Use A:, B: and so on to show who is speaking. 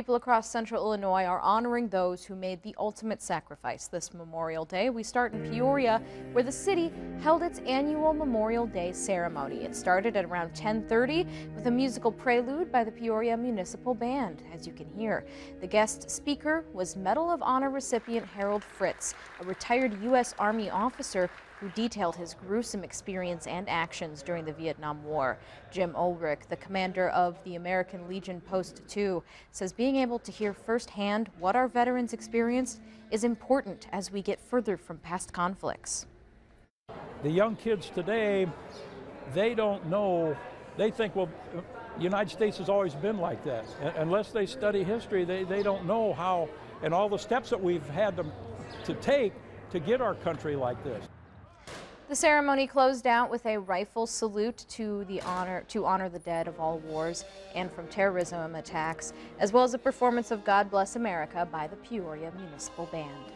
A: People across central Illinois are honoring those who made the ultimate sacrifice this Memorial Day. We start in Peoria, where the city held its annual Memorial Day ceremony. It started at around 10:30 with a musical prelude by the Peoria Municipal Band. As you can hear, the guest speaker was Medal of Honor recipient Harold Fritz, a retired U.S. Army officer who detailed his gruesome experience and actions during the Vietnam War. Jim Ulrich, the commander of the American Legion Post 2, says being able to hear firsthand what our veterans experienced is important as we get further from past conflicts.
B: The young kids today, they don't know, they think, well, the United States has always been like that. Unless they study history, they don't know how, and all the steps that we've had to take to get our country like this.
A: The ceremony closed out with a rifle salute to honor the dead of all wars and from terrorism attacks, as well as a performance of God Bless America by the Peoria Municipal Band.